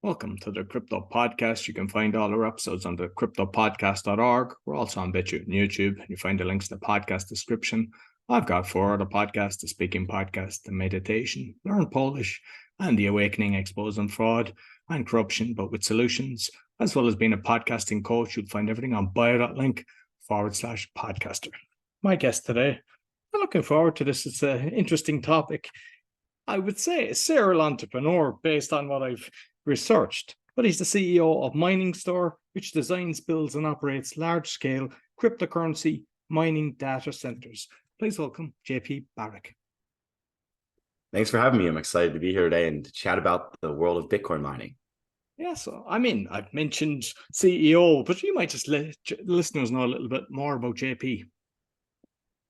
Welcome to the Crypto Podcast. You can find all our episodes on the cryptopodcast.org. We're also on BitChute and YouTube. You find the links in the podcast description. I've got four other podcasts: the Speaking Podcast, the Meditation, Learn Polish, and the Awakening, Exposing Fraud and Corruption, but with solutions, as well as being a podcasting coach. You'll find everything on bio.link/podcaster. My guest today, I'm looking forward to this. It's an interesting topic. I would say a serial entrepreneur based on what I've researched, but he's the CEO of MiningStore, which designs, builds, and operates large-scale cryptocurrency mining data centers. Please welcome JP Baric. Thanks for having me. I'm excited to be here today and to chat about the world of Bitcoin mining. Yeah, so I've mentioned CEO, but you might just let listeners know a little bit more about JP.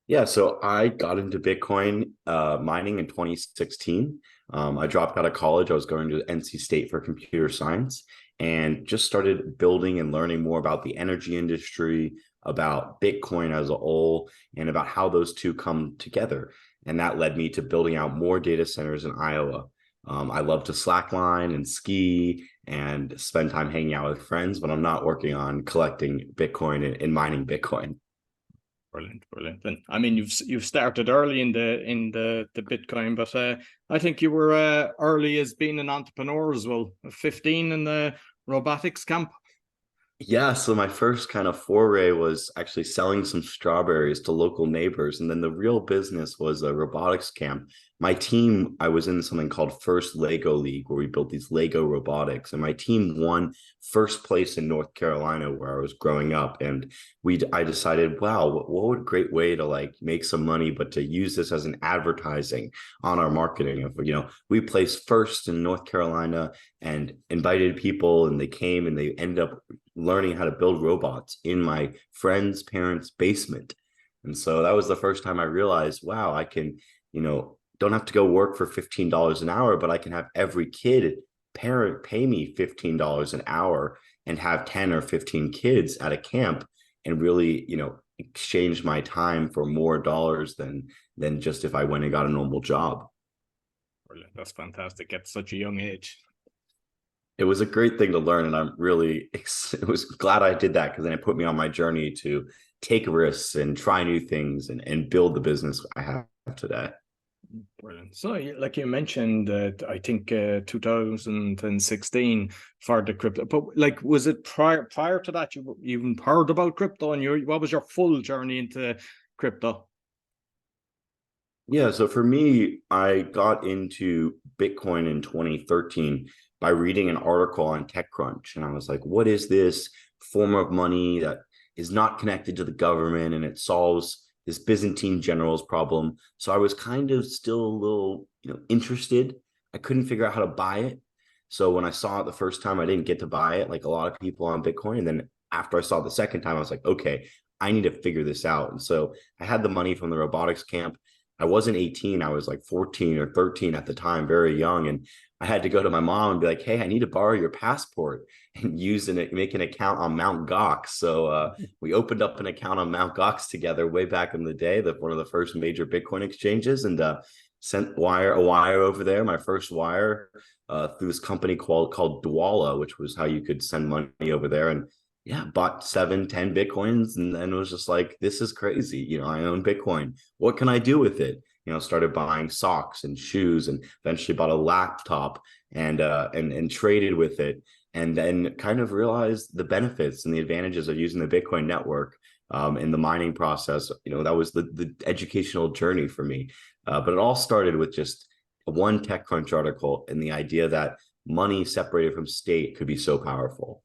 Yeah, so I got into Bitcoin mining in 2016. I dropped out of college. I was going to NC State for computer science and just started building and learning more about the energy industry, about Bitcoin as a whole, and about how those two come together. And that led me to building out more data centers in Iowa. I love to slackline and ski and spend time hanging out with friends, but I'm not working on collecting Bitcoin and mining Bitcoin. Brilliant. And you've started early in the Bitcoin, but I think you were early as being an entrepreneur as well. 15 in the robotics camp. Yeah, so my first kind of foray was actually selling some strawberries to local neighbors. And then the real business was a robotics camp. My team, I was in something called First Lego League, where we built these Lego robotics. And my team won first place in North Carolina, where I was growing up. And I decided, wow, what would a great way to make some money, but to use this as an advertising on our marketing. If we placed first in North Carolina and invited people, and they came and they ended up learning how to build robots in my friend's parents' basement. And so that was the first time I realized, wow, I can, don't have to go work for $15 an hour, but I can have every parent pay me $15 an hour and have 10 or 15 kids at a camp and really, exchange my time for more dollars than just if I went and got a normal job. Brilliant. That's fantastic at such a young age. It was a great thing to learn, and it was glad I did that, because then it put me on my journey to take risks and try new things and build the business I have today. Brilliant. So, like you mentioned, I think 2016 for the crypto, but was it prior to that you even heard about crypto, and what was your full journey into crypto? Yeah, so for me, I got into Bitcoin in 2013 by reading an article on TechCrunch. And I was like, what is this form of money that is not connected to the government, and it solves this Byzantine general's problem? So I was kind of still a little, interested. I couldn't figure out how to buy it. So when I saw it the first time, I didn't get to buy it like a lot of people on Bitcoin. And then after I saw it the second time, I was like, okay, I need to figure this out. And so I had the money from the robotics camp. I wasn't 18. I was like 14 or 13 at the time, very young. And I had to go to my mom and be like, hey, I need to borrow your passport and make an account on Mt. Gox. So we opened up an account on Mt. Gox together way back in the day, one of the first major Bitcoin exchanges, and sent a wire over there, my first wire, through this company called Dwala, which was how you could send money over there. And yeah, bought 7-10 Bitcoins, and then was just like, this is crazy. I own Bitcoin. What can I do with it? Started buying socks and shoes, and eventually bought a laptop and traded with it. And then kind of realized the benefits and the advantages of using the Bitcoin network in the mining process. That was the educational journey for me. But it all started with just one TechCrunch article and the idea that money separated from state could be so powerful.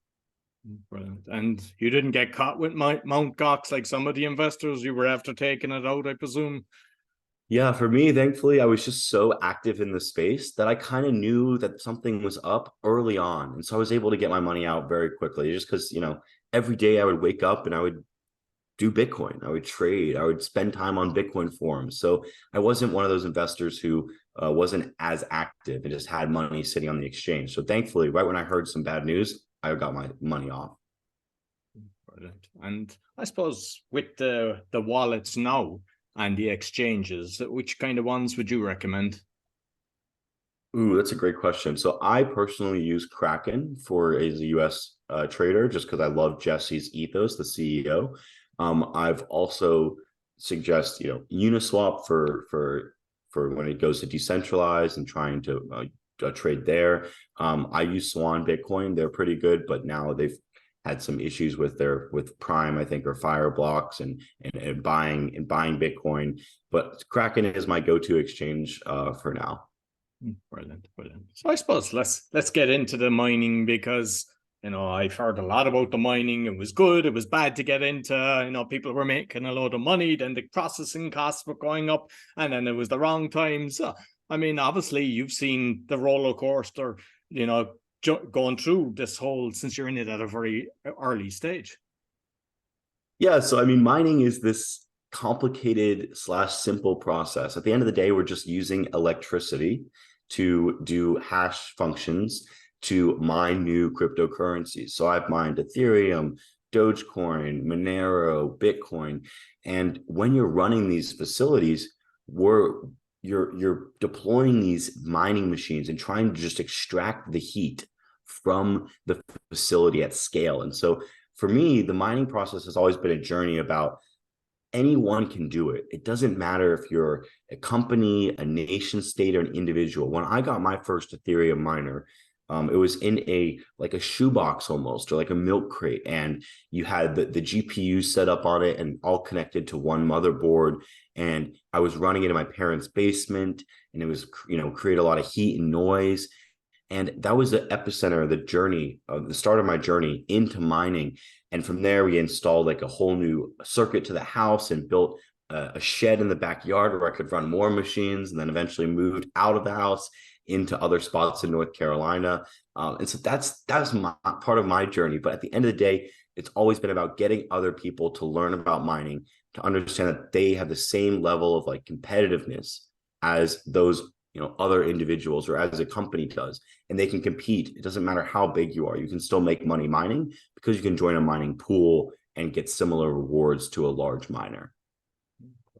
Brilliant. And you didn't get caught with Mt. Gox like some of the investors. You were after taking it out, I presume. Yeah, for me, thankfully, I was just so active in the space that I kind of knew that something was up early on. And so I was able to get my money out very quickly, just because, every day I would wake up and I would do Bitcoin. I would trade. I would spend time on Bitcoin forums. So I wasn't one of those investors who wasn't as active and just had money sitting on the exchange. So thankfully, right when I heard some bad news, I got my money off. Brilliant. And I suppose with the wallets now and the exchanges, which kind of ones would you recommend? Ooh, that's a great question. So I personally use Kraken for as a US trader just because I love Jesse's ethos, the CEO. I've also suggest Uniswap for when it goes to decentralized and trying to trade there. I use Swan Bitcoin; they're pretty good, but now they've had some issues with Prime, I think, or Fire blocks and buying Bitcoin. But Kraken is my go-to exchange for now. Brilliant, brilliant. So I suppose let's get into the mining because I've heard a lot about the mining. It was good, it was bad to get into. People were making a load of money, then the processing costs were going up, and then it was the wrong time. So I mean, obviously, you've seen the roller coaster, going through this whole since you're in it at a very early stage. Yeah, so I mean, mining is this complicated slash simple process. At the end of the day, we're just using electricity to do hash functions to mine new cryptocurrencies. So I've mined Ethereum, Dogecoin, Monero, Bitcoin, and when you're running these facilities, you're deploying these mining machines and trying to just extract the heat from the facility at scale. And so for me, the mining process has always been a journey about anyone can do it. It doesn't matter if you're a company, a nation state, or an individual. When I got my first Ethereum miner, it was in like a shoebox almost, or like a milk crate, and you had the GPU set up on it and all connected to one motherboard. And I was running it in my parents' basement, and it was create a lot of heat and noise. And that was the epicenter of the journey, of the start of my journey into mining. And from there, we installed like a whole new circuit to the house and built a shed in the backyard where I could run more machines, and then eventually moved out of the house into other spots in North Carolina. And so that's my part of my journey. But at the end of the day, it's always been about getting other people to learn about mining, to understand that they have the same level of like competitiveness as those other individuals or as a company does, and they can compete. It doesn't matter how big you are, you can still make money mining because you can join a mining pool and get similar rewards to a large miner.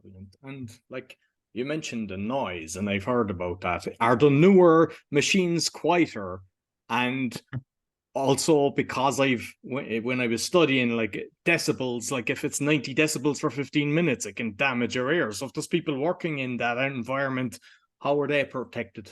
Brilliant. And like you mentioned the noise, and I've heard about that. Are the newer machines quieter? And also because when I was studying like decibels, like if it's 90 decibels for 15 minutes, it can damage your ears. So if there's people working in that environment, how are they protected?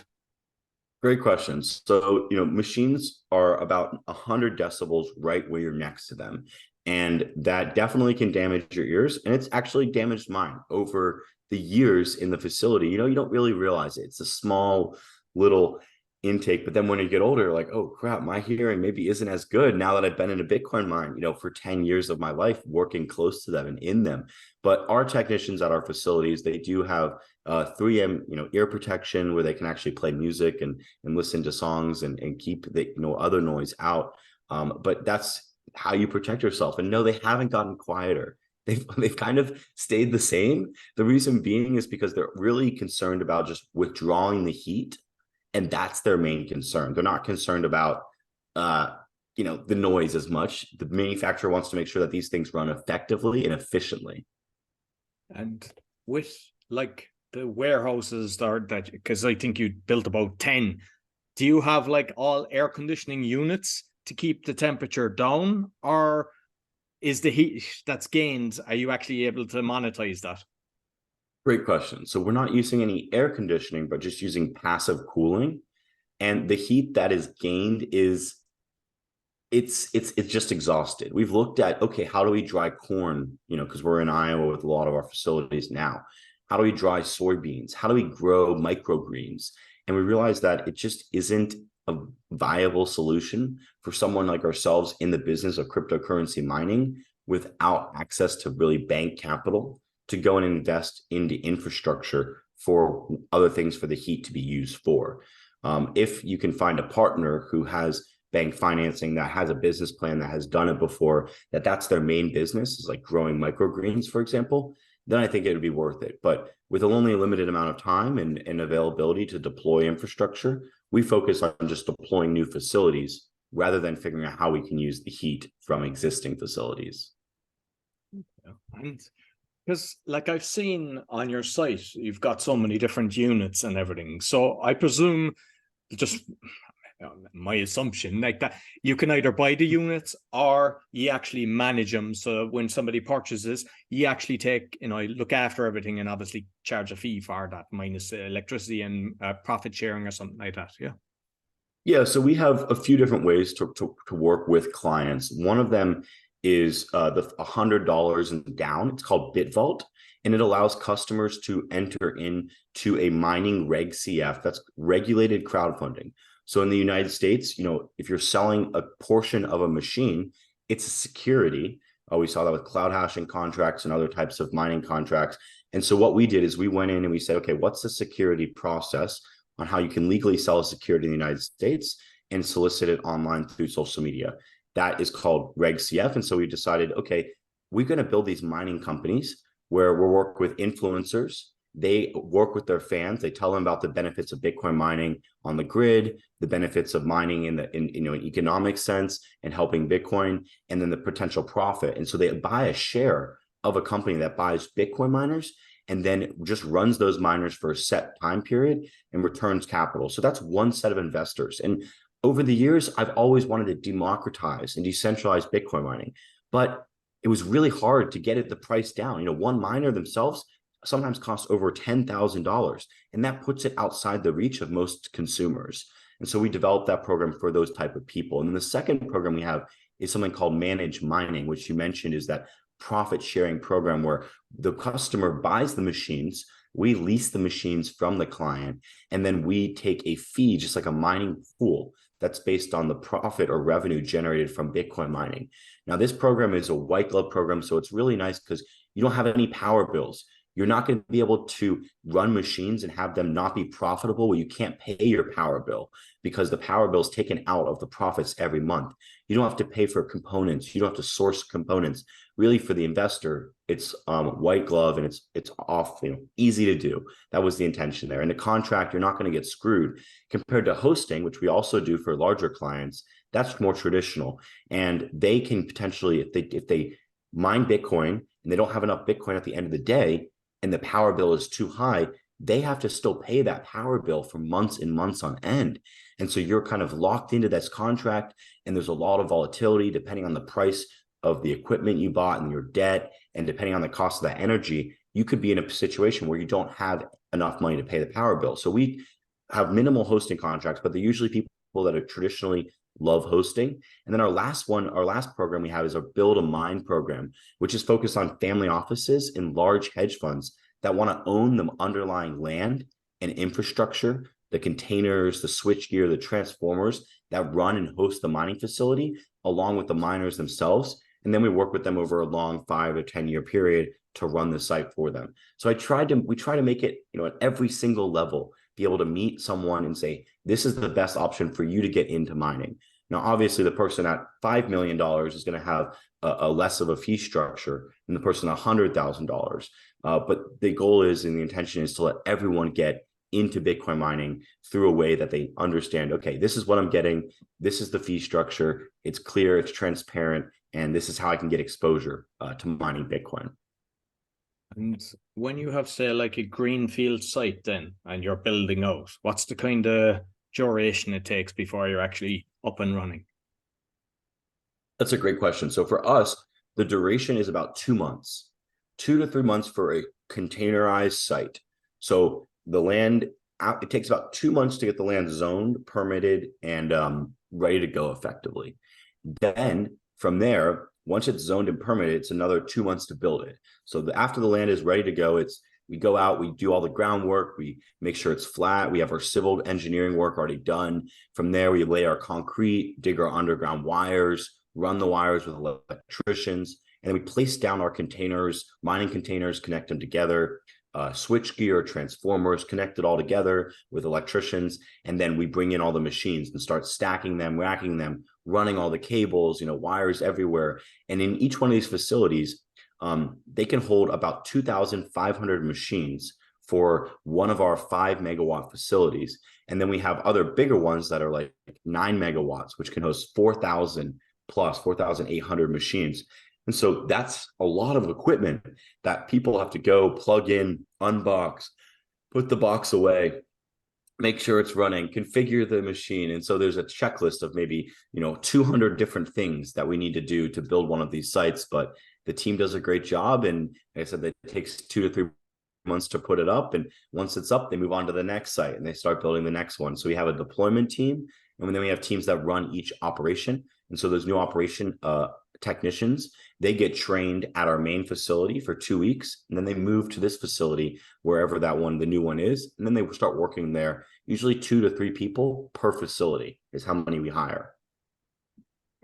Great questions. So, machines are about 100 decibels right where you're next to them. And that definitely can damage your ears. And it's actually damaged mine over the years in the facility. You don't really realize it. It's a small little intake. But then when you get older, like, oh crap, my hearing maybe isn't as good now that I've been in a Bitcoin mine, for 10 years of my life working close to them and in them. But our technicians at our facilities, they do have 3M, ear protection where they can actually play music and listen to songs and keep the other noise out. But that's how you protect yourself. And no, they haven't gotten quieter. They've kind of stayed the same. The reason being is because they're really concerned about just withdrawing the heat, and that's their main concern. They're not concerned about the noise as much. The manufacturer wants to make sure that these things run effectively and efficiently. And with like the warehouses that because I think you built about 10, do you have like all air conditioning units to keep the temperature down, or is the heat that's gained, are you actually able to monetize that? Great question. So we're not using any air conditioning, but just using passive cooling. And the heat that is gained is it's just exhausted. We've looked at, okay, how do we dry corn? Because we're in Iowa with a lot of our facilities now. How do we dry soybeans? How do we grow microgreens? And we realized that it just isn't a viable solution for someone like ourselves in the business of cryptocurrency mining without access to really bank capital to go and invest into infrastructure for other things for the heat to be used for. If you can find a partner who has bank financing, that has a business plan, that has done it before, that's their main business, is like growing microgreens, for example, then I think it would be worth it. But with only a limited amount of time and availability to deploy infrastructure, we focus on just deploying new facilities rather than figuring out how we can use the heat from existing facilities. And because like I've seen on your site, you've got so many different units and everything. So I presume just my assumption, like that you can either buy the units or you actually manage them. So when somebody purchases, you actually take, look after everything and obviously charge a fee for that, minus electricity and profit sharing or something like that. Yeah. Yeah, so we have a few different ways to work with clients. One of them is the $100 and down. It's called BitVault, and it allows customers to enter into a mining Reg CF, that's regulated crowdfunding. So in the United States, if you're selling a portion of a machine, it's a security. We saw that with cloud hashing contracts and other types of mining contracts. And so what we did is we went in and we said, okay, what's the security process on how you can legally sell a security in the United States and solicit it online through social media? That is called Reg CF. And so we decided, okay, we're going to build these mining companies where we'll work with influencers. They work with their fans. They tell them about the benefits of Bitcoin mining on the grid, the benefits of mining in an economic sense and helping Bitcoin, and then the potential profit. And so they buy a share of a company that buys Bitcoin miners and then just runs those miners for a set time period and returns capital. So that's one set of investors. And over the years, I've always wanted to democratize and decentralize Bitcoin mining, but it was really hard to get the price down. One miner themselves sometimes costs over $10,000, and that puts it outside the reach of most consumers. And so we developed that program for those type of people. And then the second program we have is something called Managed Mining, which you mentioned is that profit sharing program where the customer buys the machines, we lease the machines from the client, and then we take a fee, just like a mining pool, that's based on the profit or revenue generated from Bitcoin mining. Now, this program is a white glove program, so it's really nice because you don't have any power bills. You're not going to be able to run machines and have them not be profitable where you can't pay your power bill because the power bill is taken out of the profits every month. You don't have to pay for components. You don't have to source components. Really, for the investor, it's white glove and it's off, easy to do. That was the intention there. And the contract, you're not going to get screwed compared to hosting, which we also do for larger clients. That's more traditional, and they can potentially, if they mine Bitcoin and they don't have enough Bitcoin at the end of the day, and the power bill is too high, they have to still pay that power bill for months and months on end. And so you're kind of locked into this contract, and there's a lot of volatility depending on the price of the equipment you bought and your debt, and depending on the cost of that energy, you could be in a situation where you don't have enough money to pay the power bill. So we have minimal hosting contracts, but they're usually people that are traditionally love hosting. And then our last program we have is our Build a Mine program, which is focused on family offices and large hedge funds that want to own the underlying land and infrastructure, the containers, the switchgear, the transformers that run and host the mining facility, along with the miners themselves. And then we work with them over a long 5 or 10 year period to run the site for them. So we try to make it, at every single level, be able to meet someone and say, this is the best option for you to get into mining. Now, obviously, the person at $5 million is going to have a less of a fee structure than the person at $100,000. But the goal is, and the intention is, to let everyone get into Bitcoin mining through a way that they understand, okay, this is what I'm getting. This is the fee structure. It's clear, it's transparent, and this is how I can get exposure to mining Bitcoin. And when you have, say, like a greenfield site then, and you're building out, what's the kind of duration it takes before you're actually up and running? That's a great question. So for us, the duration is about 2 months, 2 to 3 months for a containerized site. So the land, it takes about 2 months to get the land zoned, permitted, and ready to go effectively. Then from there, once it's zoned and permitted, it's another 2 months to build it. So after the land is ready to go, we go out, we do all the groundwork, we make sure it's flat, we have our civil engineering work already done. From there, we lay our concrete, dig our underground wires, run the wires with electricians, and then we place down our containers, mining containers, connect them together, switch gear, transformers, connect it all together with electricians, and then we bring in all the machines and start stacking them, racking them, running all the cables, wires everywhere. And in each one of these facilities, they can hold about 2,500 machines for one of our 5 megawatt facilities. And then we have other bigger ones that are like 9 megawatts, which can host 4,000 plus 4,800 machines. And so that's a lot of equipment that people have to go plug in, unbox, put the box away, make sure it's running, configure the machine. And so there's a checklist of maybe, 200 different things that we need to do to build one of these sites. But the team does a great job. And like I said, it takes 2 to 3 months to put it up. And once it's up, they move on to the next site and they start building the next one. So we have a deployment team, and then we have teams that run each operation. And so those new operation technicians, they get trained at our main facility for 2 weeks, and then they move to this facility, wherever the new one is. And then they start working there. Usually 2 to 3 people per facility is how many we hire.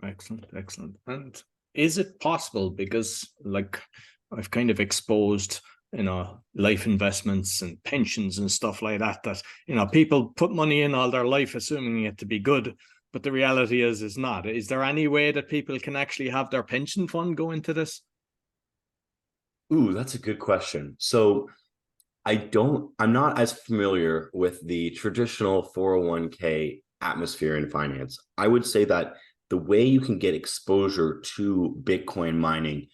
Excellent, excellent. And is it possible, because like I've kind of exposed, life investments and pensions and stuff like that, people put money in all their life assuming it to be good, but the reality is not. Is there any way that people can actually have their pension fund go into this? Ooh, that's a good question. So I'm not as familiar with the traditional 401k atmosphere in finance. I would say that the way you can get exposure to Bitcoin mining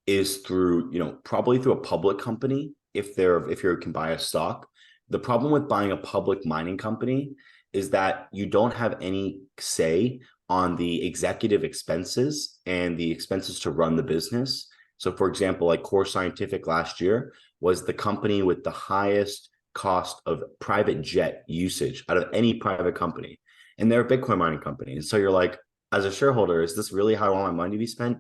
is through, probably through a public company if you can buy a stock. The problem with buying a public mining company is that you don't have any say on the executive expenses and the expenses to run the business. So for example, like Core Scientific last year was the company with the highest cost of private jet usage out of any private company. And they're a Bitcoin mining company. And so you're like, as a shareholder, is this really how I want my money to be spent?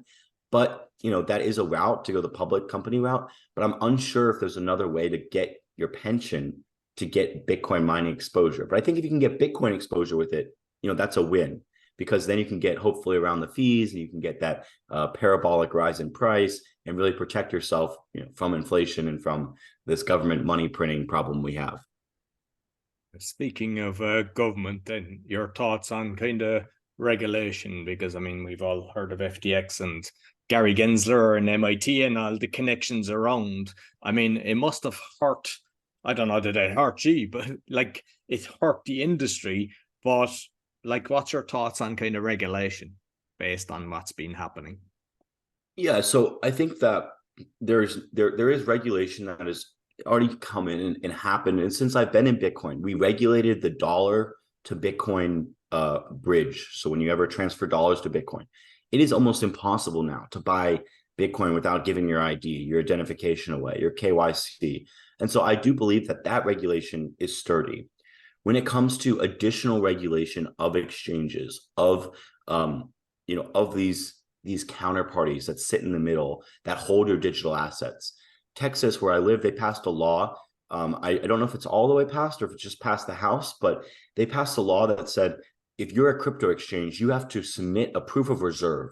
But, that is a route to go the public company route. But I'm unsure if there's another way to get your pension to get Bitcoin mining exposure. But I think if you can get Bitcoin exposure with it, that's a win, because then you can get hopefully around the fees, and you can get that parabolic rise in price and really protect yourself, from inflation and from this government money printing problem we have. Speaking of government, then your thoughts on kind of regulation, because we've all heard of FTX and Gary Gensler and MIT and all the connections around. It must have hurt. I don't know, did it hurt you? But like, it hurt the industry. But like, what's your thoughts on kind of regulation based on what's been happening? Yeah, so I think that there is regulation that has already come in and happened. And since I've been in Bitcoin, we regulated the dollar to Bitcoin bridge. So when you ever transfer dollars to Bitcoin, it is almost impossible now to buy Bitcoin without giving your ID, your identification away, your KYC. And so I do believe that regulation is sturdy. When it comes to additional regulation of exchanges, of these counterparties that sit in the middle that hold your digital assets. Texas, where I live, they passed a law. I don't know if it's all the way passed or if it just passed the House, but they passed a law that said, if you're a crypto exchange, you have to submit a proof of reserve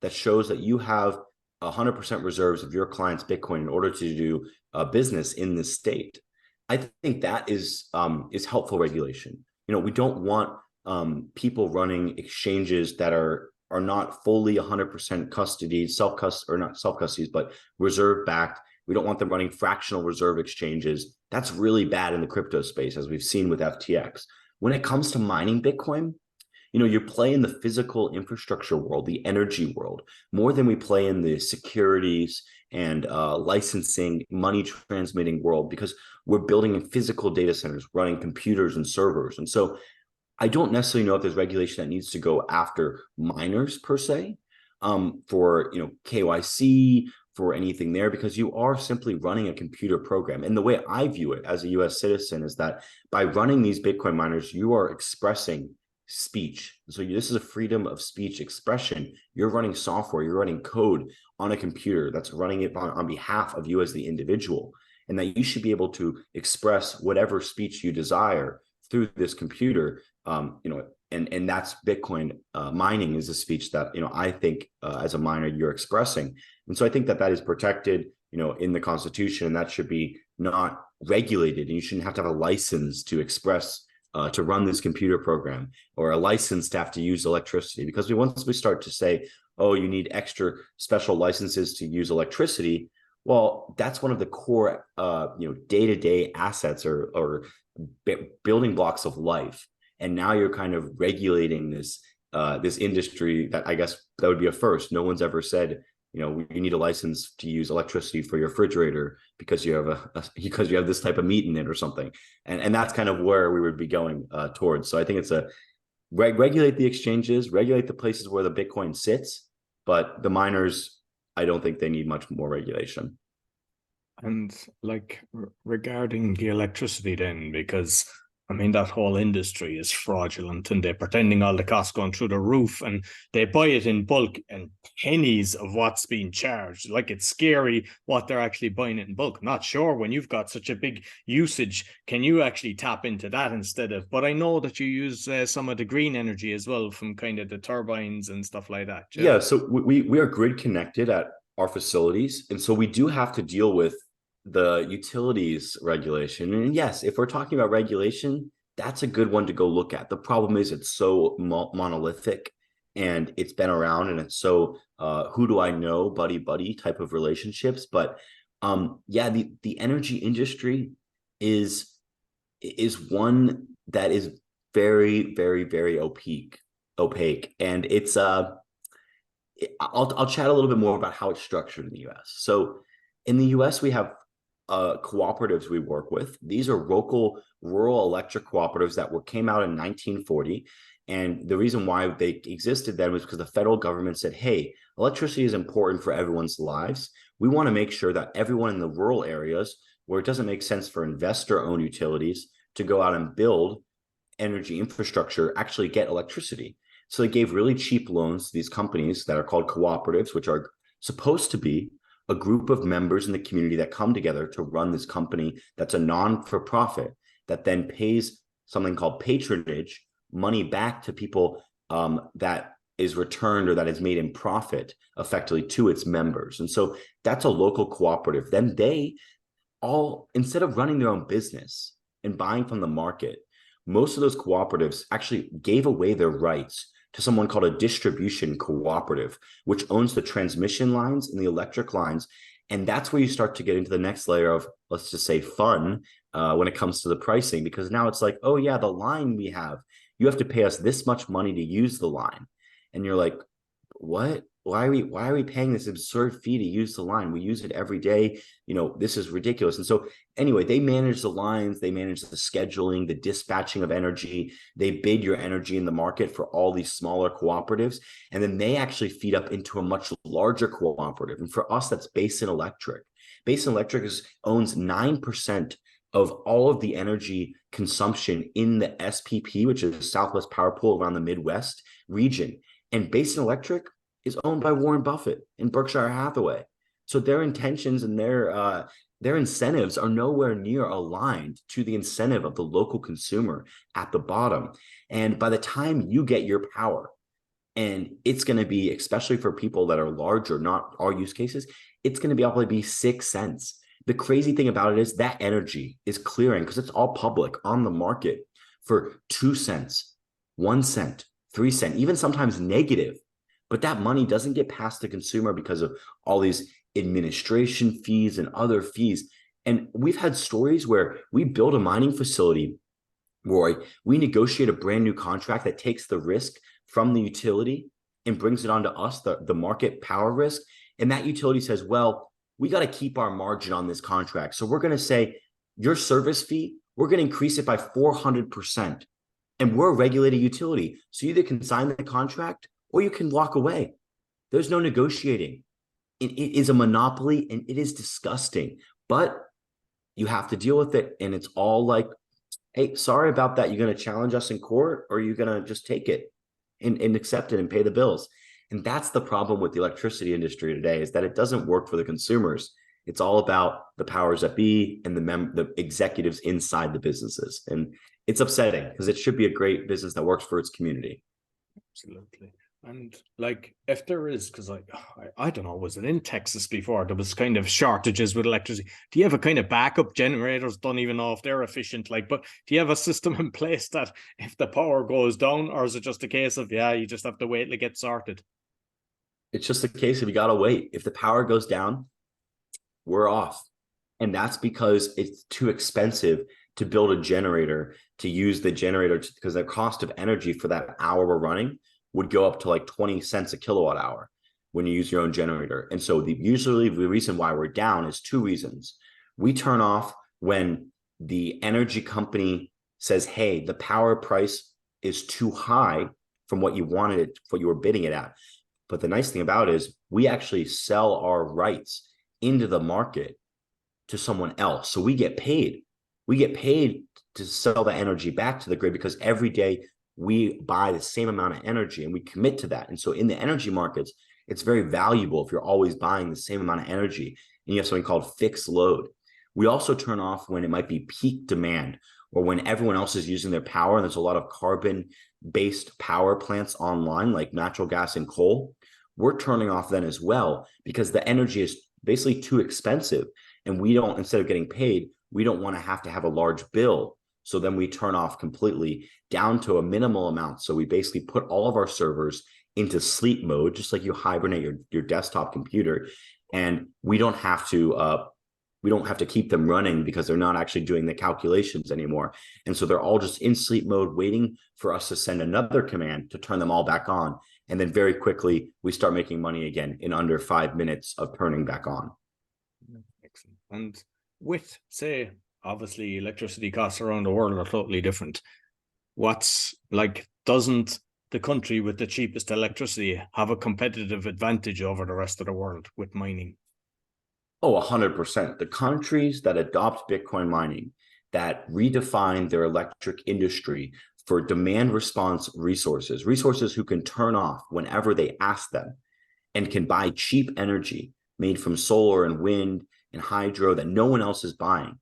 that shows that you have 100% reserves of your client's Bitcoin in order to do business in this state. I think that is helpful regulation. We don't want people running exchanges that are not fully 100% custody, not self-custody, but reserve backed. We don't want them running fractional reserve exchanges. That's really bad in the crypto space, as we've seen with FTX. When it comes to mining Bitcoin, you play in the physical infrastructure world, the energy world, more than we play in the securities and licensing, money transmitting world, because we're building in physical data centers, running computers and servers. And so I don't necessarily know if there's regulation that needs to go after miners per se, for KYC, for anything there, because you are simply running a computer program. And the way I view it as a US citizen is that by running these Bitcoin miners, you are expressing speech. So this is a freedom of speech expression. You're running software, you're running code on a computer that's running it on behalf of you as the individual, and that you should be able to express whatever speech you desire through this computer. And that's Bitcoin mining is a speech that, I think as a miner, you're expressing. And so I think that is protected, in the Constitution, and that should be not regulated. And you shouldn't have to have a license to express, to run this computer program, or a license to have to use electricity. Because once we start to say, oh, you need extra special licenses to use electricity, well, that's one of the core, day-to-day assets or building blocks of life. And now you're kind of regulating this industry that I guess that would be a first. No one's ever said you need a license to use electricity for your refrigerator because you have because you have this type of meat in it or something. And that's kind of where we would be going towards. So I think it's regulate the exchanges, regulate the places where the Bitcoin sits, but the miners, I don't think they need much more regulation. And like regarding the electricity then, because I mean that whole industry is fraudulent and they're pretending all the costs going through the roof and they buy it in bulk and pennies of what's being charged. Like it's scary what they're actually buying it in bulk. I'm not sure when you've got such a big usage, can you actually tap into that instead of, but I know that you use some of the green energy as well from kind of the turbines and stuff like that. Yeah, so we are grid connected at our facilities, and so we do have to deal with the utilities regulation. And yes, if we're talking about regulation, that's a good one to go look at. The problem is it's so monolithic and it's been around and it's so who do I know, buddy buddy type of relationships. But yeah, the energy industry is one that is very, very, very opaque. And it's I'll chat a little bit more about how it's structured in the US. So in the US, we have cooperatives we work with. These are local rural electric cooperatives that came out in 1940. And the reason why they existed then was because the federal government said, hey, electricity is important for everyone's lives. We want to make sure that everyone in the rural areas where it doesn't make sense for investor-owned utilities to go out and build energy infrastructure actually get electricity. So they gave really cheap loans to these companies that are called cooperatives, which are supposed to be a group of members in the community that come together to run this company that's a non-for-profit that then pays something called patronage, money back to people that is returned or that is made in profit effectively to its members. And so that's a local cooperative. Then they all, instead of running their own business and buying from the market, most of those cooperatives actually gave away their rights to someone called a distribution cooperative, which owns the transmission lines and the electric lines. And that's where you start to get into the next layer of, let's just say, fun when it comes to the pricing, because now it's like, oh yeah, the line we have, you have to pay us this much money to use the line. And you're like, what? Why are we paying this absurd fee to use the line? We use it every day. This is ridiculous. And so anyway, they manage the lines, they manage the scheduling, the dispatching of energy. They bid your energy in the market for all these smaller cooperatives. And then they actually feed up into a much larger cooperative. And for us, that's Basin Electric. Basin Electric owns 9% of all of the energy consumption in the SPP, which is Southwest Power Pool around the Midwest region. And Basin Electric is owned by Warren Buffett and Berkshire Hathaway. So their intentions and their incentives are nowhere near aligned to the incentive of the local consumer at the bottom. And by the time you get your power, and it's going to be, especially for people that are larger, not our use cases, it's going to be probably 6 cents. The crazy thing about it is that energy is clearing because it's all public on the market for 2 cents, 1 cent, 3 cents, even sometimes negative. But that money doesn't get past the consumer because of all these administration fees and other fees. And we've had stories where we build a mining facility, Roy, we negotiate a brand new contract that takes the risk from the utility and brings it onto us, the market power risk. And that utility says, well, we got to keep our margin on this contract. So we're going to say your service fee, we're going to increase it by 400%. And we're a regulated utility. So you either can sign the contract or you can walk away. There's no negotiating. It is a monopoly and it is disgusting, but you have to deal with it. And it's all like, hey, sorry about that. You're going to challenge us in court or you're going to just take it and accept it and pay the bills. And that's the problem with the electricity industry today, is that it doesn't work for the consumers. It's all about the powers that be and the executives inside the businesses. And it's upsetting because it should be a great business that works for its community. Absolutely. And like, if there is, because I don't know, was it in Texas before? There was kind of shortages with electricity. Do you have a kind of backup generators? Don't even know if they're efficient. But do you have a system in place that if the power goes down, or is it just a case of, you just have to wait till it gets sorted? It's just a case of you got to wait. If the power goes down, we're off. And that's because it's too expensive to build a generator, to use the generator, because the cost of energy for that hour we're running would go up to like 20 cents a kilowatt hour. when you use your own generator. And so usually the reason why we're down is two reasons. We turn off when the energy company says, hey, the power price is too high from what you wanted it, what you were bidding it at. But the nice thing about it is we actually sell our rights into the market to someone else. So we get paid. We get paid to sell the energy back to the grid because every day we buy the same amount of energy and we commit to that. And so in the energy markets, it's very valuable if you're always buying the same amount of energy and you have something called fixed load. We also turn off when it might be peak demand or when everyone else is using their power and there's a lot of carbon-based power plants online like natural gas and coal. We're turning off then as well because the energy is basically too expensive and we don't, instead of getting paid, we don't want to have a large bill. So then we turn off completely down to a minimal amount. So we basically put all of our servers into sleep mode, just like you hibernate your desktop computer. And we don't have to keep them running because they're not actually doing the calculations anymore. And so they're all just in sleep mode, waiting for us to send another command to turn them all back on. And then very quickly, we start making money again in under 5 minutes of turning back on. Excellent. And with, say, obviously electricity costs around the world are totally different. Doesn't the country with the cheapest electricity have a competitive advantage over the rest of the world with mining? Oh, 100%. The countries that adopt Bitcoin mining, that redefine their electric industry for demand response resources who can turn off whenever they ask them and can buy cheap energy made from solar and wind and hydro that no one else is buying.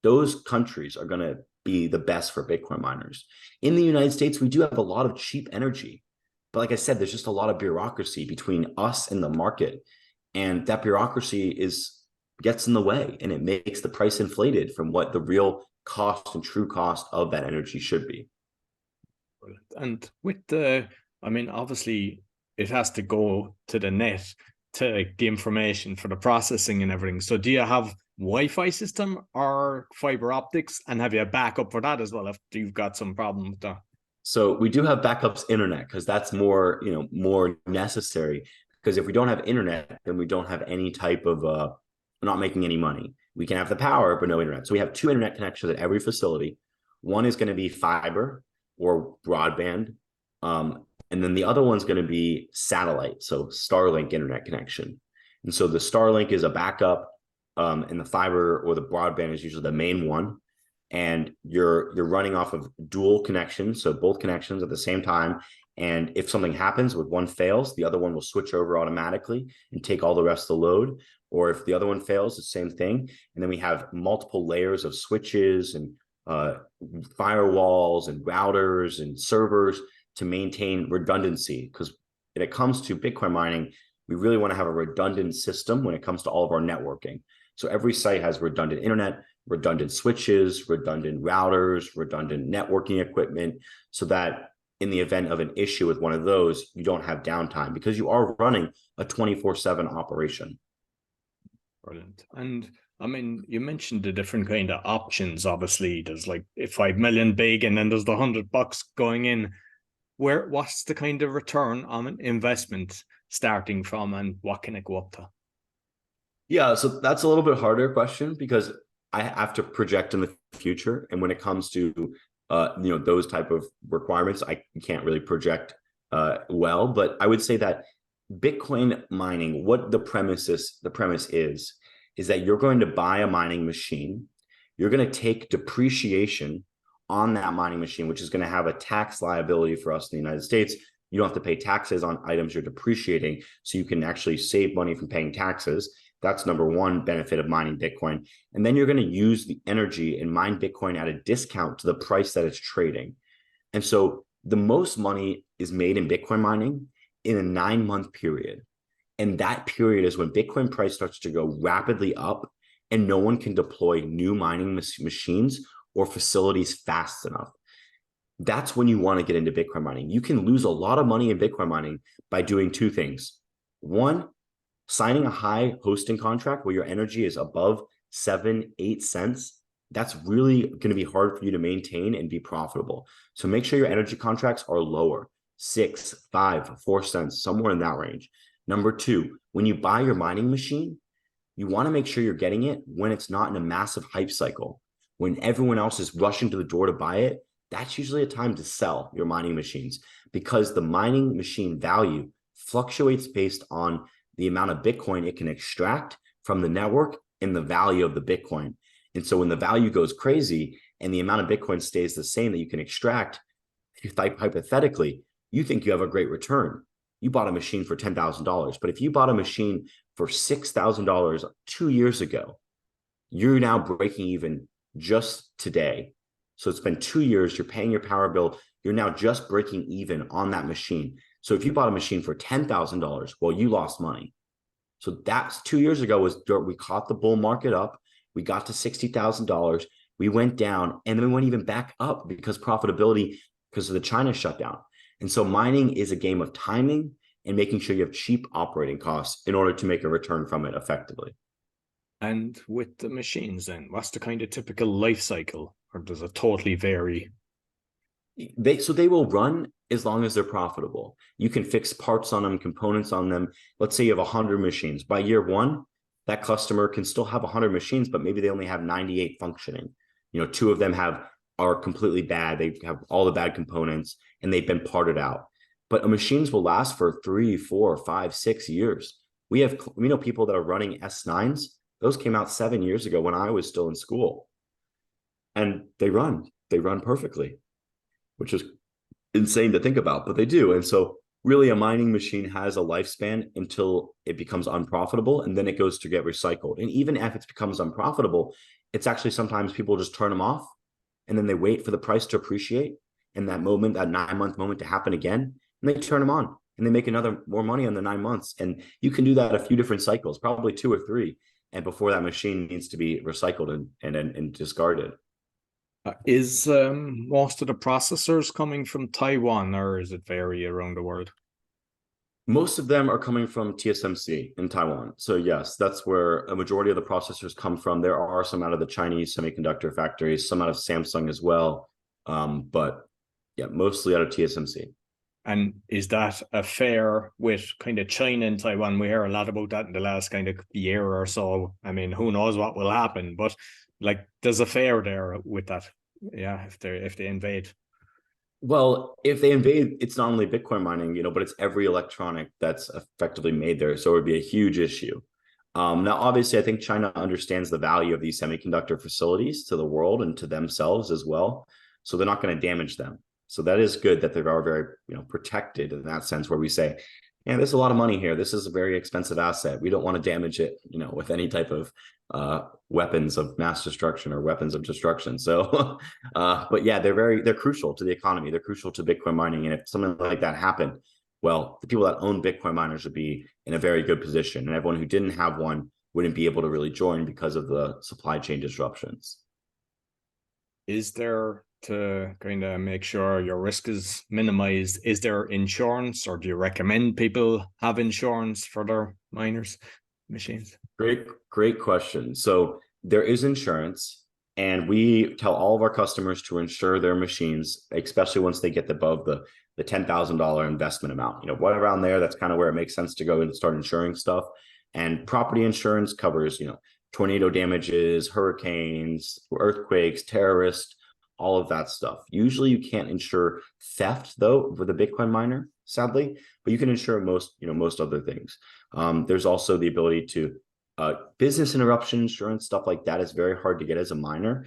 Those countries are going to be the best for Bitcoin miners. In the United States, we do have a lot of cheap energy. But like I said, there's just a lot of bureaucracy between us and the market. And that bureaucracy gets in the way and it makes the price inflated from what the real cost and true cost of that energy should be. And with obviously it has to go to the net to the information for the processing and everything. So do you have Wi-Fi system or fiber optics, and have you a backup for that as well if you've got some problem with that? So we do have backups internet because that's more necessary, because if we don't have internet, then we don't have any type of we're not making any money. We can have the power but no internet. So we have 2 internet connections at every facility. One is going to be fiber or broadband, and then the other one's going to be satellite, so Starlink internet connection. And so the Starlink is a backup, and the fiber or the broadband is usually the main one. And you're running off of dual connections, so both connections at the same time. And if something happens with one fails, the other one will switch over automatically and take all the rest of the load. Or if the other one fails, the same thing. And then we have multiple layers of switches and firewalls and routers and servers to maintain redundancy. Because when it comes to Bitcoin mining, we really want to have a redundant system when it comes to all of our networking. So every site has redundant internet, redundant switches, redundant routers, redundant networking equipment, so that in the event of an issue with one of those, you don't have downtime because you are running a 24/7 operation. Brilliant. And you mentioned the different kind of options. Obviously, there's like 5 million big, and then there's the $100 going in. What's the kind of return on an investment starting from, and what can it go up to? Yeah, so that's a little bit harder question because I have to project in the future, and when it comes to those type of requirements, I can't really project well. But I would say that Bitcoin mining, what the premise is that you're going to buy a mining machine, you're going to take depreciation on that mining machine, which is going to have a tax liability for us in the United States. You don't have to pay taxes on items you're depreciating, so you can actually save money from paying taxes. That's number one benefit of mining Bitcoin. And then you're going to use the energy and mine Bitcoin at a discount to the price that it's trading. And so the most money is made in Bitcoin mining in a 9-month period. And that period is when Bitcoin price starts to go rapidly up and no one can deploy new mining machines or facilities fast enough. That's when you want to get into Bitcoin mining. You can lose a lot of money in Bitcoin mining by doing 2 things. One, signing a high hosting contract where your energy is above 7-8 cents. That's really going to be hard for you to maintain and be profitable. So make sure your energy contracts are lower, 6, 5, 4 cents, somewhere in that range. Number two, when you buy your mining machine, you want to make sure you're getting it when it's not in a massive hype cycle. When everyone else is rushing to the door to buy it, that's usually a time to sell your mining machines, because the mining machine value fluctuates based on the amount of Bitcoin it can extract from the network and the value of the Bitcoin. And so when the value goes crazy and the amount of Bitcoin stays the same that you can extract, hypothetically, you think you have a great return. You bought a machine for $10,000, but if you bought a machine for $6,000 2 years ago, you're now breaking even just today. So it's been 2 years, you're paying your power bill, you're now just breaking even on that machine. So if you bought a machine for $10,000, well, you lost money. So that's 2 years ago was we caught the bull market up. We got to $60,000. We went down and then we went even back up because profitability, because of the China shutdown. And so mining is a game of timing and making sure you have cheap operating costs in order to make a return from it effectively. And with the machines then, what's the kind of typical life cycle, or does it totally vary? They will run as long as they're profitable. You can fix parts on them, components on them. Let's say you have 100 machines. By year one, that customer can still have 100 machines, but maybe they only have 98 functioning. Two of them are completely bad. They have all the bad components and they've been parted out. But machines will last for 3, 4, 5, 6 years. We know people that are running S9s. Those came out 7 years ago when I was still in school. And they run perfectly, which is insane to think about, but they do. And so really a mining machine has a lifespan until it becomes unprofitable, and then it goes to get recycled. And even if it becomes unprofitable, it's actually sometimes people just turn them off and then they wait for the price to appreciate and that 9-month moment to happen again, and they turn them on and they make more money on the 9 months. And you can do that a few different cycles, probably 2 or 3, and before that machine needs to be recycled and discarded. Is most of the processors coming from Taiwan, or is it vary around the world? Most of them are coming from TSMC in Taiwan. So yes, that's where a majority of the processors come from. There are some out of the Chinese semiconductor factories, some out of Samsung as well. But yeah, mostly out of TSMC. And is that a fair with kind of China and Taiwan? We hear a lot about that in the last kind of year or so. I mean, who knows what will happen, but like, there's a fair there with that. Yeah, if they invade. Well, if they invade, it's not only Bitcoin mining, but it's every electronic that's effectively made there. So it would be a huge issue. Now, obviously, I think China understands the value of these semiconductor facilities to the world and to themselves as well. So they're not going to damage them. So that is good that they are very, protected in that sense, where we say, yeah, there's a lot of money here. This is a very expensive asset. We don't want to damage it, with any type of weapons of mass destruction or weapons of destruction. So, but yeah, they're crucial to the economy. They're crucial to Bitcoin mining. And if something like that happened, well, the people that own Bitcoin miners would be in a very good position. And everyone who didn't have one wouldn't be able to really join because of the supply chain disruptions. Is there, to kind of make sure your risk is minimized, is there insurance, or do you recommend people have insurance for their miners machines? Great question. So there is insurance, and we tell all of our customers to insure their machines, especially once they get above the $10,000 investment amount. Right around there, that's kind of where it makes sense to go and start insuring stuff. And property insurance covers, tornado damages, hurricanes, earthquakes, terrorists, all of that stuff. Usually you can't insure theft though with a Bitcoin miner, sadly, but you can insure most other things. There's also the ability to business interruption insurance, stuff like that is very hard to get as a miner.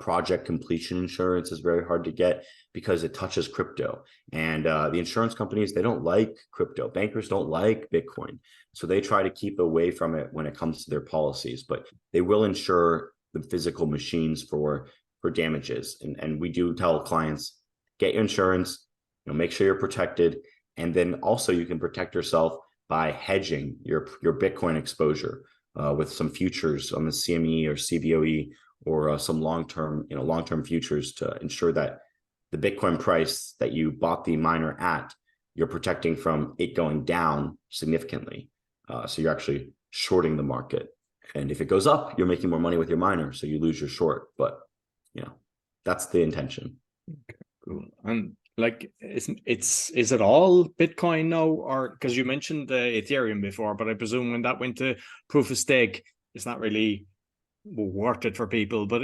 Project completion insurance is very hard to get because it touches crypto. And the insurance companies, they don't like crypto. Bankers don't like Bitcoin. So they try to keep away from it when it comes to their policies, but they will insure the physical machines for damages. And we do tell clients, get your insurance, make sure you're protected. And then also you can protect yourself by hedging your Bitcoin exposure with some futures on the CME or CBOE, or some long-term futures to ensure that the Bitcoin price that you bought the miner at, you're protecting from it going down significantly. So you're actually shorting the market. And if it goes up, you're making more money with your miner, so you lose your short. But that's the intention. Okay, cool. And Like, is it all Bitcoin now, or because you mentioned Ethereum before, but I presume when that went to proof of stake, it's not really worth it for people. But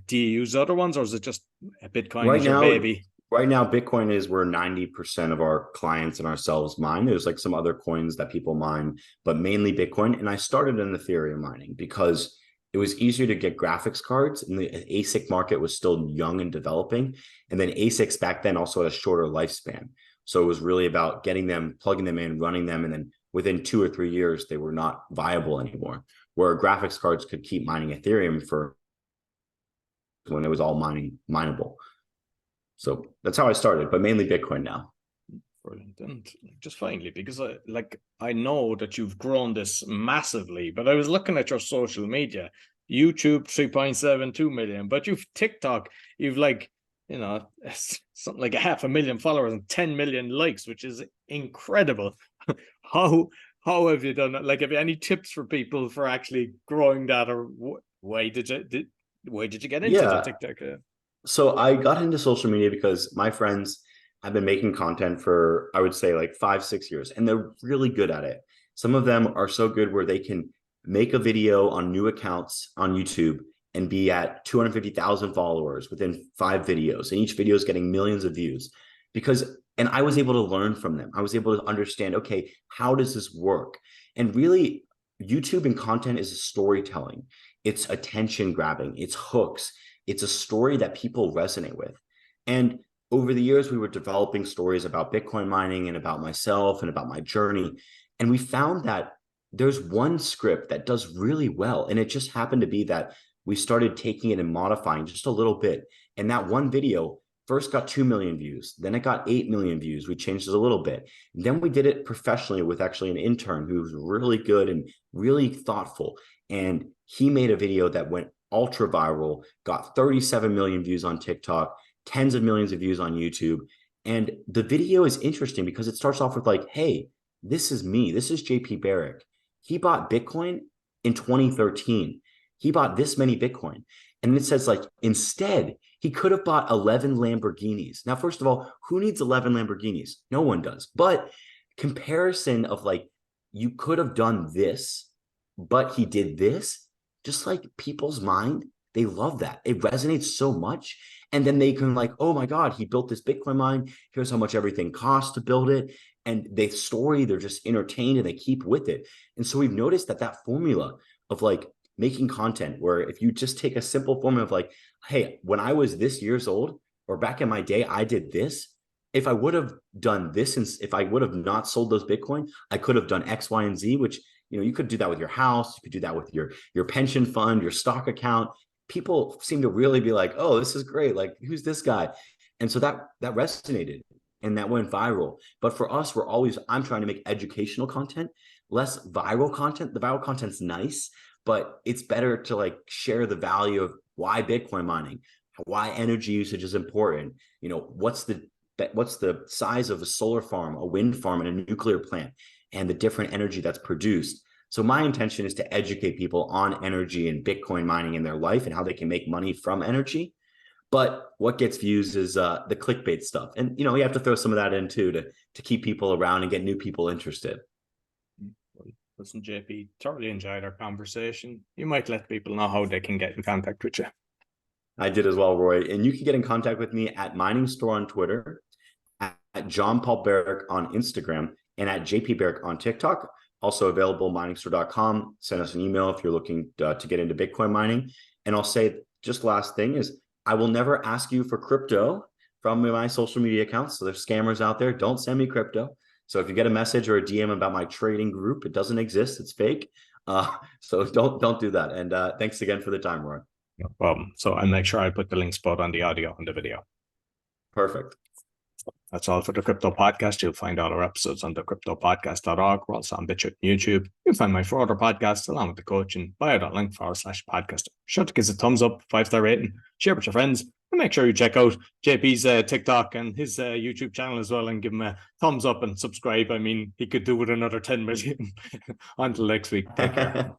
do you use other ones, or is it just Bitcoin Right is your now, baby? right now, Bitcoin is where 90% of our clients and ourselves mine. There's like some other coins that people mine, but mainly Bitcoin. And I started in Ethereum mining because it was easier to get graphics cards, and the ASIC market was still young and developing. And then ASICs back then also had a shorter lifespan. So it was really about getting them, plugging them in, running them, and then within 2 or 3 years, they were not viable anymore. Where graphics cards could keep mining Ethereum for when it was all mineable. So that's how I started, but mainly Bitcoin now. Brilliant. And just finally, because I know that you've grown this massively, but I was looking at your social media, YouTube 3.72 million, but you've TikTok, you've something like 500,000 followers and 10 million likes, which is incredible. how how have you done that? Like, have you any tips for people for actually growing that, or why did you get into the Yeah. TikTok? So I got into social media because my friends have been making content for, I would say, like 5, 6 years, and they're really good at it. Some of them are so good where they can make a video on new accounts on YouTube and be at 250,000 followers within 5 videos, and each video is getting millions of views. And I was able to learn from them. I was able to understand, okay, how does this work? And really, YouTube and content is a storytelling. It's attention grabbing. It's hooks. It's a story that people resonate with. And over the years, we were developing stories about Bitcoin mining and about myself and about my journey. And we found that there's one script that does really well. And it just happened to be that we started taking it and modifying just a little bit. And that one video first got 2 million views. Then it got 8 million views. We changed it a little bit. And then we did it professionally with actually an intern who was really good and really thoughtful. And he made a video that went ultra viral, got 37 million views on TikTok, tens of millions of views on YouTube. And the video is interesting because it starts off with like, hey, this is me. This is JP Baric. He bought Bitcoin in 2013. He bought this many Bitcoin. And it says like, instead, he could have bought 11 Lamborghinis. Now, first of all, who needs 11 Lamborghinis? No one does. But comparison of like, you could have done this, but he did this, just like people's mind, they love that. It resonates so much. And then they can like, oh my God, he built this Bitcoin mine. Here's how much everything costs to build it. And they story, they're just entertained and they keep with it. And so we've noticed that formula of like making content, where if you just take a simple formula of like, hey, when I was this years old or back in my day, I did this. If I would have done this, and if I would have not sold those Bitcoin, I could have done X, Y, and Z, which, you could do that with your house. You could do that with your pension fund, your stock account. People seem to really be like, oh, this is great. Like, who's this guy? And so that resonated and that went viral. But for us, I'm trying to make educational content, less viral content. The viral content's nice, but it's better to like share the value of why Bitcoin mining, why energy usage is important. What's the size of a solar farm, a wind farm, and a nuclear plant, and the different energy that's produced. So my intention is to educate people on energy and Bitcoin mining in their life and how they can make money from energy. But what gets views is the clickbait stuff. And, you have to throw some of that in too to keep people around and get new people interested. Listen, JP, thoroughly enjoyed our conversation. You might let people know how they can get in contact with you. I did as well, Roy. And you can get in contact with me at MiningStore on Twitter, at John Paul Baric on Instagram, and at JP Baric on TikTok. Also available, miningstore.com. Send us an email if you're looking to get into Bitcoin mining. And I'll say, just last thing is, I will never ask you for crypto from my social media accounts. So there's scammers out there. Don't send me crypto. So if you get a message or a DM about my trading group, it doesn't exist. It's fake. So don't do that. And thanks again for the time, Roy. No problem. So I'll make sure I put the links both on the audio and the video. Perfect. That's all for the Crypto Podcast. You'll find all our episodes on thecryptopodcast.org. We're also on BitChute and YouTube. You'll find my 4 other podcasts along with the coaching bio.link/podcast. Sure to give us a thumbs up, 5-star rating, share with your friends, and make sure you check out JP's TikTok and his YouTube channel as well, and give him a thumbs up and subscribe. I mean, he could do with another 10 million. Until next week. Take care.